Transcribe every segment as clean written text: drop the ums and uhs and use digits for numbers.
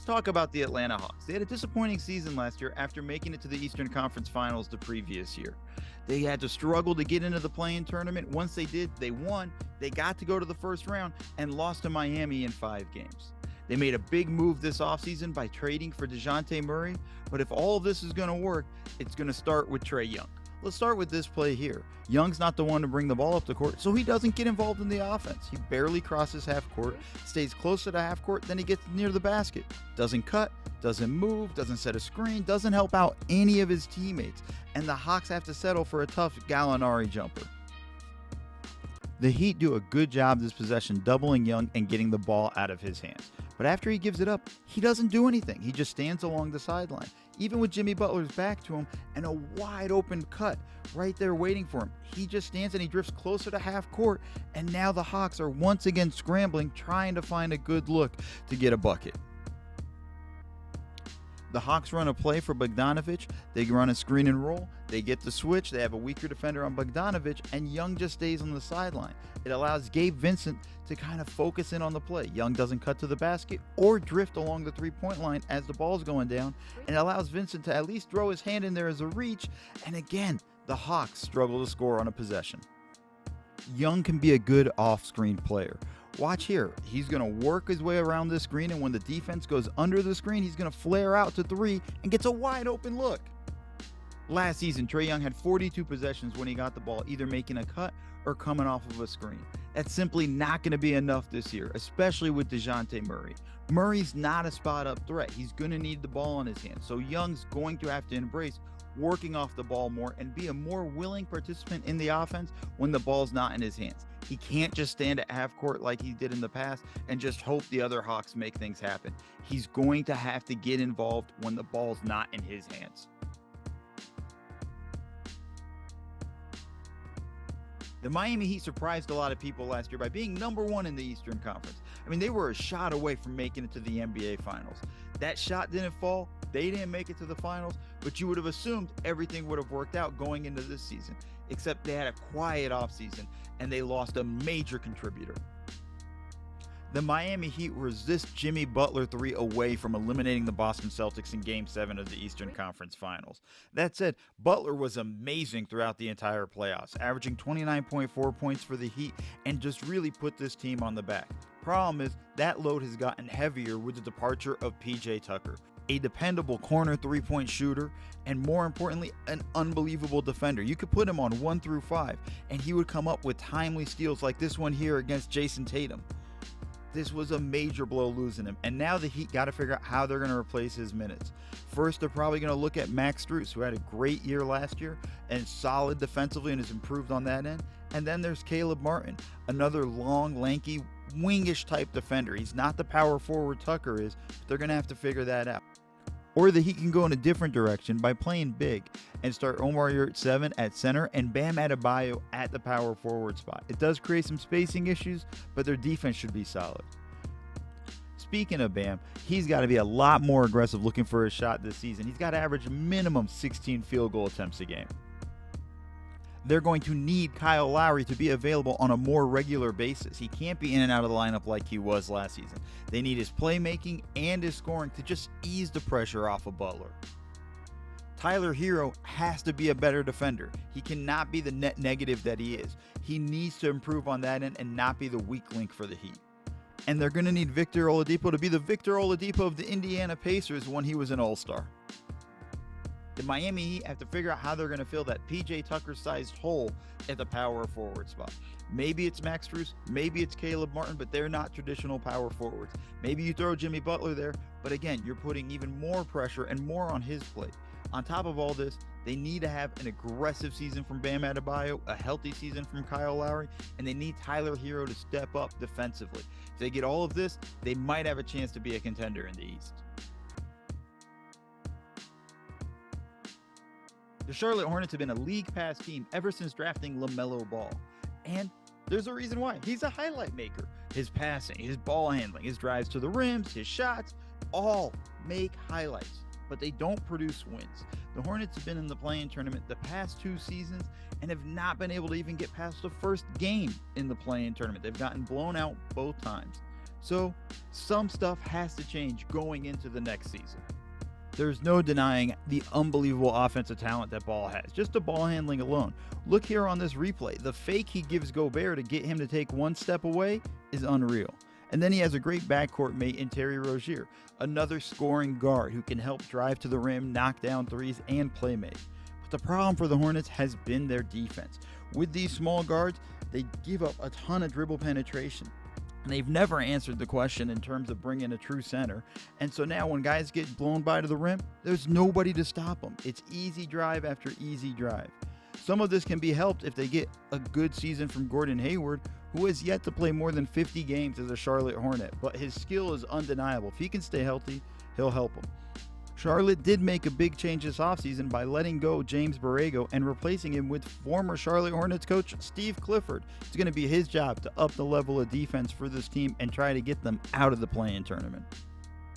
Let's talk about the Atlanta Hawks. They had a disappointing season last year after making it to the Eastern Conference Finals the previous year. They had to struggle to get into the play-in tournament. Once they did, they won. They got to go to the first round and lost to Miami in 5 games. They made a big move this offseason by trading for DeJounte Murray, but if all of this is going to work, it's going to start with Trae Young. Let's start with this play here. Young's not the one to bring the ball up the court, so he doesn't get involved in the offense. He barely crosses half court, stays close to the half court, then he gets near the basket. Doesn't cut, doesn't move, doesn't set a screen, doesn't help out any of his teammates, and the Hawks have to settle for a tough Gallinari jumper. The Heat do a good job this possession doubling Young and getting the ball out of his hands. But after he gives it up, he doesn't do anything. He just stands along the sideline. Even with Jimmy Butler's back to him and a wide open cut right there waiting for him, he just stands and he drifts closer to half court, and now the Hawks are once again scrambling, trying to find a good look to get a bucket. The Hawks run a play for Bogdanovic. They run a screen and roll. They get the switch. They have a weaker defender on Bogdanovic, and Young just stays on the sideline. It allows Gabe Vincent to kind of focus in on the play. Young doesn't cut to the basket or drift along the three-point line as the ball's going down, and it allows Vincent to at least throw his hand in there as a reach, and again, the Hawks struggle to score on a possession. Young can be a good off-screen player. Watch here. He's going to work his way around this screen, and when the defense goes under the screen, he's going to flare out to 3 and gets a wide open look. Last season, Trae Young had 42 possessions when he got the ball, either making a cut or coming off of a screen. That's simply not going to be enough this year, especially with DeJounte Murray. Murray's not a spot-up threat. He's going to need the ball in his hands, so Young's going to have to embrace working off the ball more and be a more willing participant in the offense when the ball's not in his hands. He can't just stand at half court like he did in the past and just hope the other Hawks make things happen. He's going to have to get involved when the ball's not in his hands. The Miami Heat surprised a lot of people last year by being number 1 in the Eastern Conference. I mean, they were a shot away from making it to the NBA Finals. That shot didn't fall. They didn't make it to the finals, but you would have assumed everything would have worked out going into this season, except they had a quiet offseason and they lost a major contributor. The Miami Heat resist Jimmy Butler 3 away from eliminating the Boston Celtics in Game 7 of the Eastern Conference Finals. That said, Butler was amazing throughout the entire playoffs, averaging 29.4 points for the Heat and just really put this team on the back. Problem is, that load has gotten heavier with the departure of PJ Tucker, a dependable corner 3-point shooter, and more importantly, an unbelievable defender. You could put him on 1 through 5, and he would come up with timely steals like this one here against Jason Tatum. This was a major blow losing him, and now the Heat got to figure out how they're going to replace his minutes. First, they're probably going to look at Max Strus, who had a great year last year and solid defensively and has improved on that end. And then there's Caleb Martin, another long, lanky, wingish type defender. He's not the power forward Tucker is, but they're going to have to figure that out. Or the Heat can go in a different direction by playing big and start Omar Yurtseven at center and Bam Adebayo at the power forward spot. It does create some spacing issues, but their defense should be solid. Speaking of Bam, he's got to be a lot more aggressive looking for a shot this season. He's got to average minimum 16 field goal attempts a game. They're going to need Kyle Lowry to be available on a more regular basis. He can't be in and out of the lineup like he was last season. They need his playmaking and his scoring to just ease the pressure off of Butler. Tyler Hero has to be a better defender. He cannot be the net negative that he is. He needs to improve on that end and not be the weak link for the Heat. And they're going to need Victor Oladipo to be the Victor Oladipo of the Indiana Pacers when he was an All-Star. The Miami Heat have to figure out how they're going to fill that PJ Tucker-sized hole at the power forward spot. Maybe it's Max Strus, maybe it's Caleb Martin, but they're not traditional power forwards. Maybe you throw Jimmy Butler there, but again, you're putting even more pressure and more on his plate. On top of all this, they need to have an aggressive season from Bam Adebayo, a healthy season from Kyle Lowry, and they need Tyler Hero to step up defensively. If they get all of this, they might have a chance to be a contender in the East. The Charlotte Hornets have been a league pass team ever since drafting LaMelo Ball. And there's a reason why. He's a highlight maker. His passing, his ball handling, his drives to the rims, his shots, all make highlights, but they don't produce wins. The Hornets have been in the play-in tournament the past 2 seasons and have not been able to even get past the first game in the play-in tournament. They've gotten blown out both times. So some stuff has to change going into the next season. There's no denying the unbelievable offensive talent that Ball has, just the ball handling alone. Look here on this replay. The fake he gives Gobert to get him to take one step away is unreal. And then he has a great backcourt mate in Terry Rozier, another scoring guard who can help drive to the rim, knock down threes, and play make. But the problem for the Hornets has been their defense. With these small guards, they give up a ton of dribble penetration. They've never answered the question in terms of bringing a true center. And so now when guys get blown by to the rim, there's nobody to stop them. It's easy drive after easy drive. Some of this can be helped if they get a good season from Gordon Hayward, who has yet to play more than 50 games as a Charlotte Hornet, but his skill is undeniable. If he can stay healthy, he'll help them. Charlotte did make a big change this offseason by letting go James Borrego and replacing him with former Charlotte Hornets coach Steve Clifford. It's going to be his job to up the level of defense for this team and try to get them out of the play-in tournament.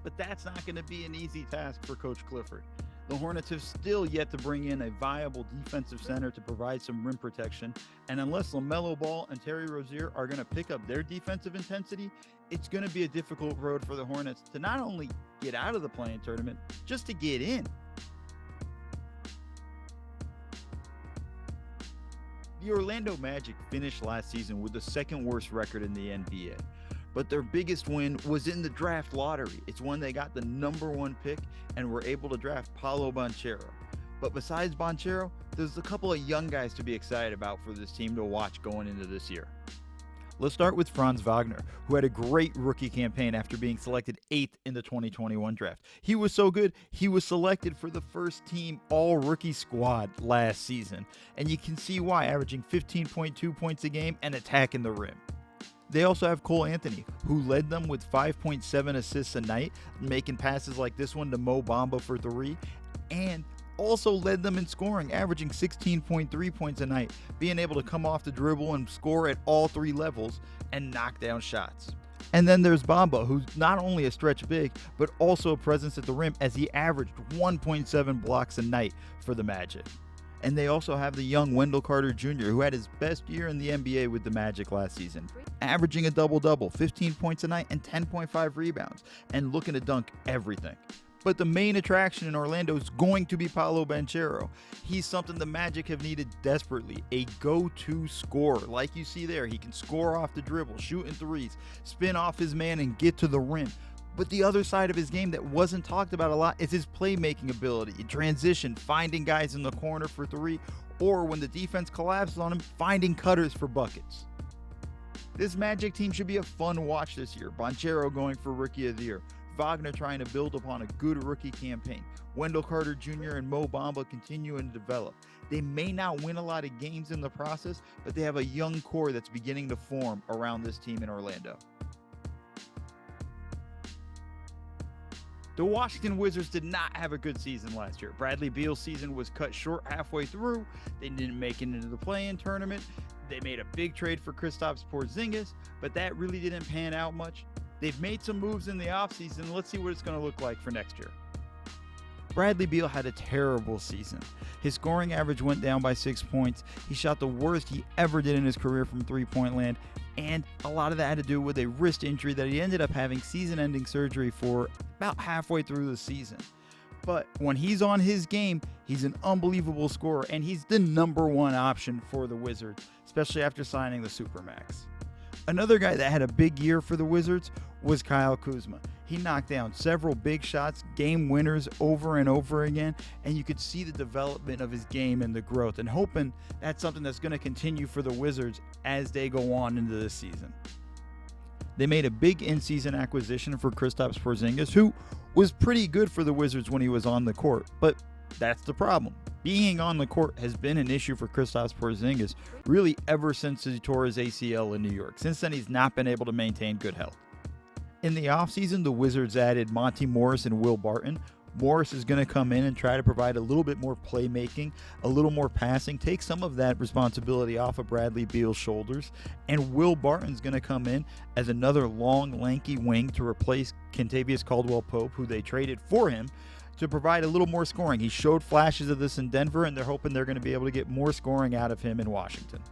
But that's not going to be an easy task for Coach Clifford. The Hornets have still yet to bring in a viable defensive center to provide some rim protection, and unless LaMelo Ball and Terry Rozier are going to pick up their defensive intensity, it's going to be a difficult road for the Hornets to not only get out of the play-in tournament, just to get in. The Orlando Magic finished last season with the second worst record in the NBA. But their biggest win was in the draft lottery. It's when they got the #1 pick and were able to draft Paolo Banchero. But besides Banchero, there's a couple of young guys to be excited about for this team to watch going into this year. Let's start with Franz Wagner, who had a great rookie campaign after being selected 8th in the 2021 draft. He was so good, he was selected for the first team all-rookie squad last season. And you can see why, averaging 15.2 points a game and attacking the rim. They also have Cole Anthony, who led them with 5.7 assists a night, making passes like this one to Mo Bamba for 3, and also led them in scoring, averaging 16.3 points a night, being able to come off the dribble and score at all 3 levels and knock down shots. And then there's Bamba, who's not only a stretch big, but also a presence at the rim as he averaged 1.7 blocks a night for the Magic. And they also have the young Wendell Carter Jr., who had his best year in the NBA with the Magic last season, averaging a double-double, 15 points a night and 10.5 rebounds, and looking to dunk everything. But the main attraction in Orlando is going to be Paolo Banchero. He's something the Magic have needed desperately, a go-to scorer. Like you see there, he can score off the dribble, shooting threes, spin off his man, and get to the rim. But the other side of his game that wasn't talked about a lot is his playmaking ability, in transition, finding guys in the corner for 3, or when the defense collapses on him, finding cutters for buckets. This Magic team should be a fun watch this year. Banchero going for Rookie of the Year. Wagner trying to build upon a good rookie campaign. Wendell Carter Jr. and Mo Bamba continuing to develop. They may not win a lot of games in the process, but they have a young core that's beginning to form around this team in Orlando. The Washington Wizards did not have a good season last year. Bradley Beal's season was cut short halfway through. They didn't make it into the play-in tournament. They made a big trade for Kristaps Porzingis, but that really didn't pan out much. They've made some moves in the offseason. Let's see what it's going to look like for next year. Bradley Beal had a terrible season. His scoring average went down by 6 points. He shot the worst he ever did in his career from three-point land, and a lot of that had to do with a wrist injury that he ended up having season-ending surgery for about halfway through the season. But when he's on his game, he's an unbelievable scorer, and he's the #1 option for the Wizards, especially after signing the Supermax. Another guy that had a big year for the Wizards was Kyle Kuzma. He knocked down several big shots, game winners over and over again, and you could see the development of his game and the growth, and hoping that's something that's going to continue for the Wizards as they go on into this season. They made a big in-season acquisition for Kristaps Porzingis, who was pretty good for the Wizards when he was on the court, but that's the problem. Being on the court has been an issue for Kristaps Porzingis really ever since he tore his ACL in New York. Since then, he's not been able to maintain good health. In the offseason, the Wizards added Monty Morris and Will Barton. Morris is going to come in and try to provide a little bit more playmaking, a little more passing, take some of that responsibility off of Bradley Beal's shoulders. And Will Barton's going to come in as another long, lanky wing to replace Kentavious Caldwell-Pope, who they traded for him, to provide a little more scoring. He showed flashes of this in Denver, and they're hoping they're going to be able to get more scoring out of him in Washington.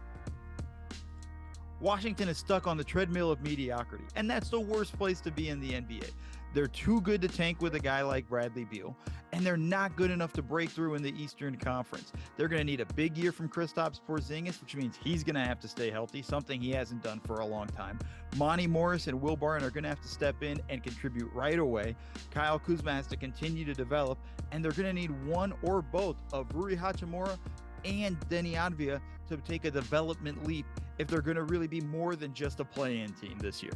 Washington is stuck on the treadmill of mediocrity, and that's the worst place to be in the NBA. They're too good to tank with a guy like Bradley Beal, and they're not good enough to break through in the Eastern Conference. They're going to need a big year from Kristaps Porzingis, which means he's going to have to stay healthy, something he hasn't done for a long time. Monty Morris and Will Barton are going to have to step in and contribute right away. Kyle Kuzma has to continue to develop, and they're going to need one or both of Rui Hachimura and Deni Avdija to take a development leap if they're going to really be more than just a play-in team this year.